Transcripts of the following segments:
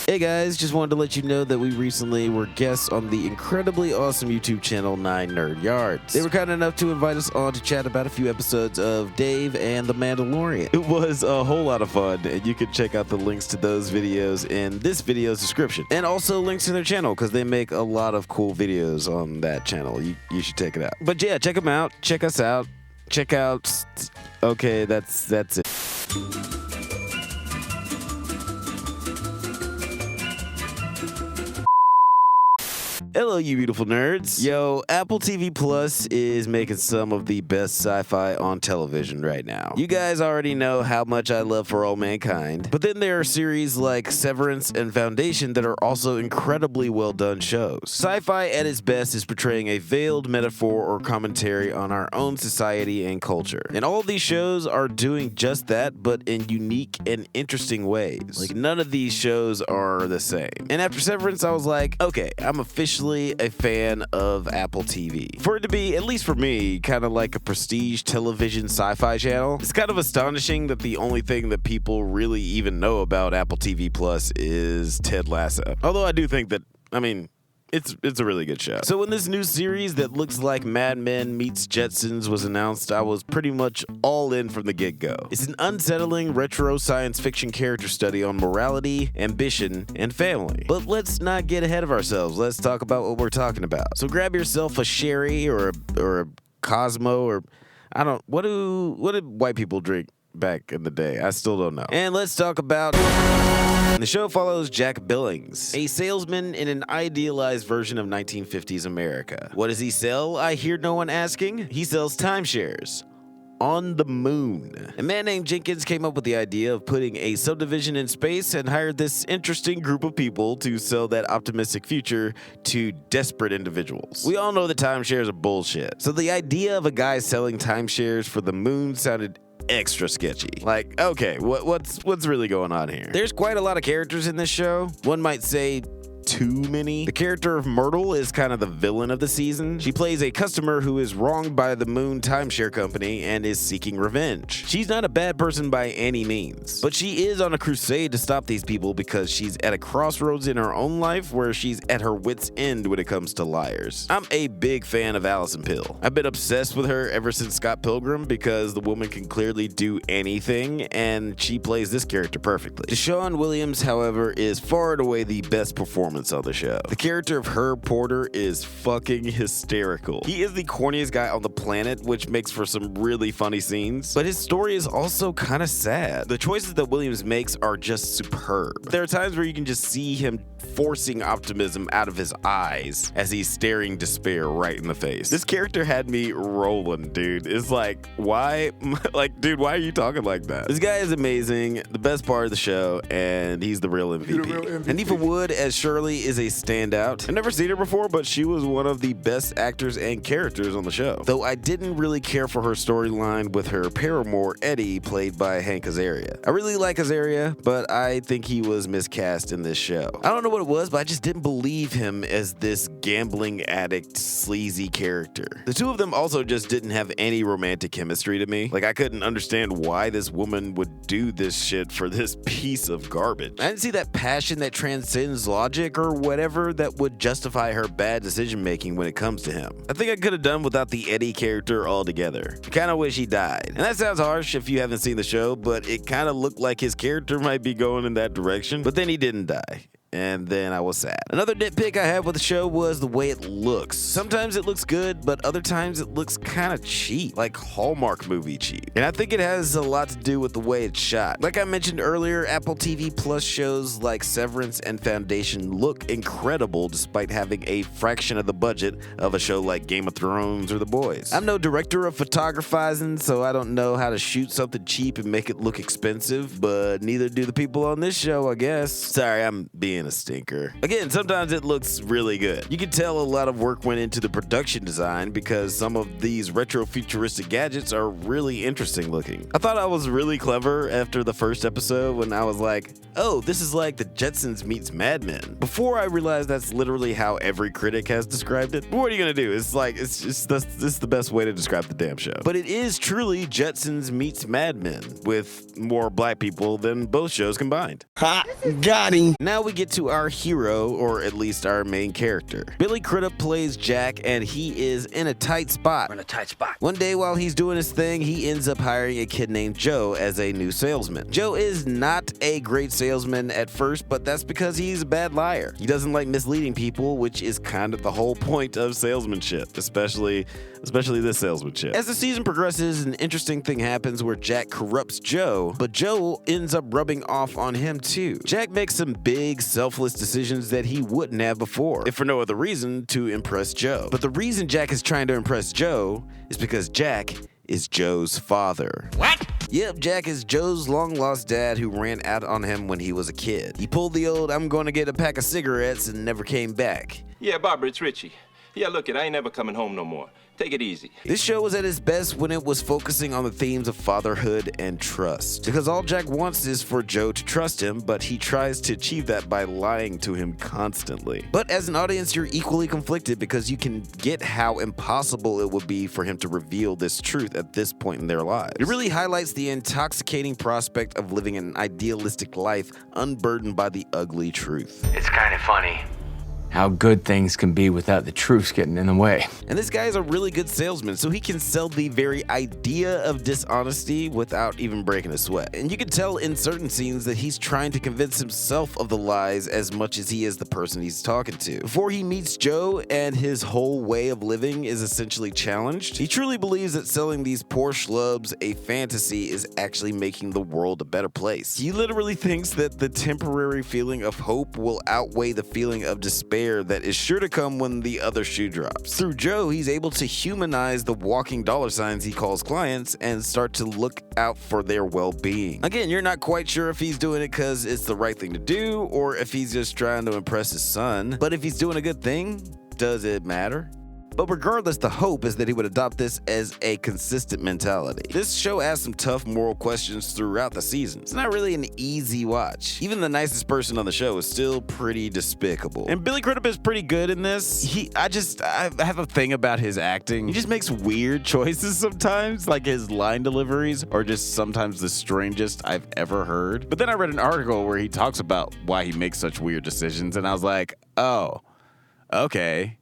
Hey guys, just wanted to let you know that we recently were guests on the incredibly awesome YouTube channel 9 Nerd Yards. They were kind enough to invite us on to chat about a few episodes of Dave and the Mandalorian. It was a whole lot of fun, and you can check out the links to those videos in this video's description. And also links to their channel, because they make a lot of cool videos on that channel. You should check it out. But yeah, check them out, check us out, check out... Okay, that's it. Hello, you beautiful nerds. Yo, Apple TV Plus is making some of the best sci-fi on television right now. You guys already know how much I love For All Mankind, but then there are series like Severance and Foundation that are also incredibly well done shows. Sci-fi at its best is portraying a veiled metaphor or commentary on our own society and culture. And all of these shows are doing just that, but in unique and interesting ways. Like, none of these shows are the same. And after Severance, I was like, okay, I'm officially a fan of Apple TV. For it to be, at least for me, kind of like a prestige television sci-fi channel, it's kind of astonishing that the only thing that people really even know about Apple TV Plus is Ted Lasso. Although I do think that, it's a really good show. So when this new series that looks like Mad Men meets Jetsons was announced, I was pretty much all in from the get-go. It's an unsettling retro science fiction character study on morality, ambition, and family. But let's not get ahead of ourselves. Let's talk about what we're talking about. So grab yourself a sherry or a Cosmo or what did white people drink back in the day? I still don't know. And let's talk about... The show follows Jack Billings, a salesman in an idealized version of 1950s America. What does he sell? I hear no one asking. He sells timeshares. On the moon. A man named Jenkins came up with the idea of putting a subdivision in space and hired this interesting group of people to sell that optimistic future to desperate individuals. We all know that timeshares are bullshit. So the idea of a guy selling timeshares for the moon sounded extra sketchy. Like, okay, what's really going on here? There's quite a lot of characters in this show. One might say too many. The character of Myrtle is kind of the villain of the season. She plays a customer who is wronged by the Moon Timeshare Company and is seeking revenge. She's not a bad person by any means, but she is on a crusade to stop these people because she's at a crossroads in her own life where she's at her wit's end when it comes to liars. I'm a big fan of Allison Pill. I've been obsessed with her ever since Scott Pilgrim because the woman can clearly do anything, and she plays this character perfectly. Deshaun Williams, however, is far and away the best performance on the show. The character of Herb Porter is fucking hysterical. He is the corniest guy on the planet, which makes for some really funny scenes, but his story is also kind of sad. The choices that Williams makes are just superb. There are times where you can just see him forcing optimism out of his eyes as he's staring despair right in the face. This character had me rolling, dude. It's like, why? Like, dude, why are you talking like that? This guy is amazing, the best part of the show, and he's the real MVP. And Nehmeh Wood as Shirley is a standout. I've never seen her before, but she was one of the best actors and characters on the show. Though I didn't really care for her storyline with her paramour, Eddie, played by Hank Azaria. I really like Azaria, but I think he was miscast in this show. I don't know what it was, but I just didn't believe him as this gambling addict, sleazy character. The two of them also just didn't have any romantic chemistry to me. Like, I couldn't understand why this woman would do this shit for this piece of garbage. I didn't see that passion that transcends logic or whatever that would justify her bad decision making when it comes to him. I think I could have done without the Eddie character altogether. I kind of wish he died. And that sounds harsh if you haven't seen the show, but it kind of looked like his character might be going in that direction. But then he didn't die. And then I was sad. Another nitpick I had with the show was the way it looks. Sometimes it looks good, but other times it looks kind of cheap, like Hallmark movie cheap. And I think it has a lot to do with the way it's shot. Like I mentioned earlier, Apple TV Plus shows like Severance and Foundation look incredible despite having a fraction of the budget of a show like Game of Thrones or The Boys. I'm no director of photographizing, so I don't know how to shoot something cheap and make it look expensive, but neither do the people on this show, I guess. Sorry, I'm being a stinker. Again, sometimes it looks really good. You can tell a lot of work went into the production design because some of these retro futuristic gadgets are really interesting looking. I thought I was really clever after the first episode when I was like, oh, this is like the Jetsons meets Mad Men. Before I realized that's literally how every critic has described it. But what are you gonna do? It's like, this is the best way to describe the damn show. But it is truly Jetsons meets Mad Men with more black people than both shows combined. Ha! Got him! Now we get to our hero, or at least our main character. Billy Crudup plays Jack, and he is in a tight spot. We're in a tight spot. One day while he's doing his thing, he ends up hiring a kid named Joe as a new salesman. Joe is not a great salesman at first, but that's because he's a bad liar. He doesn't like misleading people, which is kind of the whole point of salesmanship, especially this salesmanship. As the season progresses, an interesting thing happens where Jack corrupts Joe, but Joe ends up rubbing off on him too. Jack makes some big, selfless decisions that he wouldn't have before, if for no other reason to impress Joe. But the reason Jack is trying to impress Joe is because Jack is Joe's father. What? Yep, Jack is Joe's long-lost dad who ran out on him when he was a kid. He pulled the old "I'm going to get a pack of cigarettes" and never came back. Yeah, Barbara, it's Richie. Yeah, look it, I ain't never coming home no more. Take it easy. This show was at its best when it was focusing on the themes of fatherhood and trust. Because all Jack wants is for Joe to trust him, but he tries to achieve that by lying to him constantly. But as an audience, you're equally conflicted because you can get how impossible it would be for him to reveal this truth at this point in their lives. It really highlights the intoxicating prospect of living an idealistic life unburdened by the ugly truth. It's kind of funny how good things can be without the truth getting in the way. And this guy is a really good salesman, so he can sell the very idea of dishonesty without even breaking a sweat. And you can tell in certain scenes that he's trying to convince himself of the lies as much as he is the person he's talking to. Before he meets Joe and his whole way of living is essentially challenged, he truly believes that selling these poor schlubs a fantasy is actually making the world a better place. He literally thinks that the temporary feeling of hope will outweigh the feeling of despair that is sure to come when the other shoe drops. Through Joe, he's able to humanize the walking dollar signs he calls clients and start to look out for their well-being. Again, you're not quite sure if he's doing it because it's the right thing to do or if he's just trying to impress his son. But if he's doing a good thing, does it matter? But regardless, the hope is that he would adopt this as a consistent mentality. This show asks some tough moral questions throughout the season. It's not really an easy watch. Even the nicest person on the show is still pretty despicable. And Billy Crudup is pretty good in this. I have a thing about his acting. He just makes weird choices sometimes, like his line deliveries are just sometimes the strangest I've ever heard. But then I read an article where he talks about why he makes such weird decisions, and I was like, oh, okay.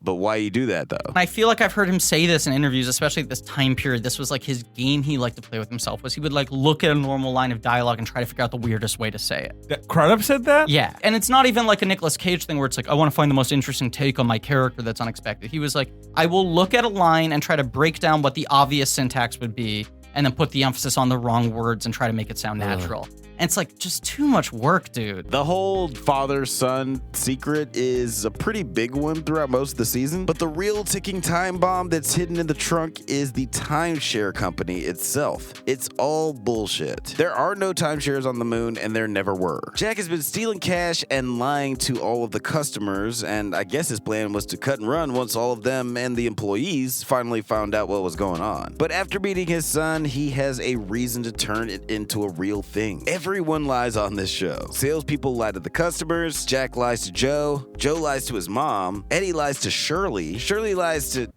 But why you do that, though? I feel like I've heard him say this in interviews, especially at this time period. This was like his game he liked to play with himself, was he would like look at a normal line of dialogue and try to figure out the weirdest way to say it. Crudup said that? Yeah. And it's not even like a Nicolas Cage thing where it's like, I want to find the most interesting take on my character that's unexpected. He was like, I will look at a line and try to break down what the obvious syntax would be and then put the emphasis on the wrong words and try to make it sound natural. And it's like just too much work, dude. The whole father-son secret is a pretty big one throughout most of the season, but the real ticking time bomb that's hidden in the trunk is the timeshare company itself. It's all bullshit. There are no timeshares on the moon, and there never were. Jack has been stealing cash and lying to all of the customers, and I guess his plan was to cut and run once all of them and the employees finally found out what was going on. But after meeting his son, he has a reason to turn it into a real thing. Everyone lies on this show. Salespeople lie to the customers, Jack lies to Joe lies to his mom, Eddie lies to Shirley lies to...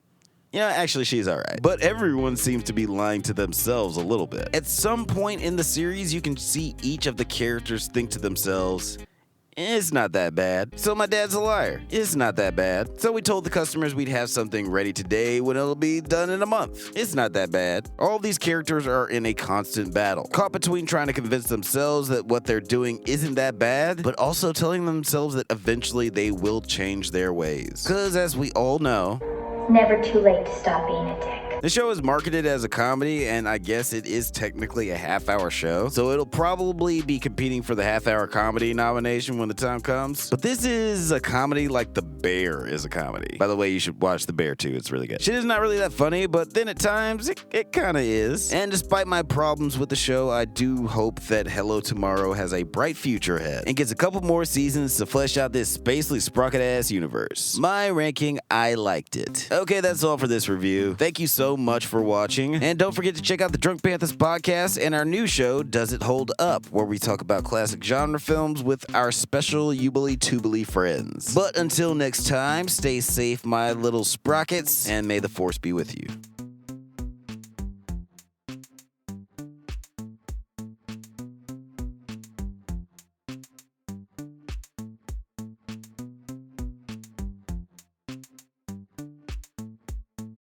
actually, she's alright. But everyone seems to be lying to themselves a little bit. At some point in the series, you can see each of the characters think to themselves, it's not that bad. So my dad's a liar. It's not that bad. So we told the customers we'd have something ready today when it'll be done in a month. It's not that bad. All these characters are in a constant battle, caught between trying to convince themselves that what they're doing isn't that bad, but also telling themselves that eventually they will change their ways. Because as we all know, it's never too late to stop being a dick. The show is marketed as a comedy, and I guess it is technically a half-hour show, so it'll probably be competing for the half-hour comedy nomination when the time comes. But this is a comedy like The Bear is a comedy. By the way, you should watch The Bear too, it's really good. Shit is not really that funny, but then at times, it kinda is. And despite my problems with the show, I do hope that Hello Tomorrow has a bright future ahead, and gets a couple more seasons to flesh out this spacely sprocket-ass universe. My ranking, I liked it. Okay, that's all for this review. Thank you so much for watching, and don't forget to check out the Drunk Panthers podcast and our new show, Does It Hold Up?, where we talk about classic genre films with our special Ubly-Tubly friends. But until next time, stay safe, my little sprockets, and may the force be with you.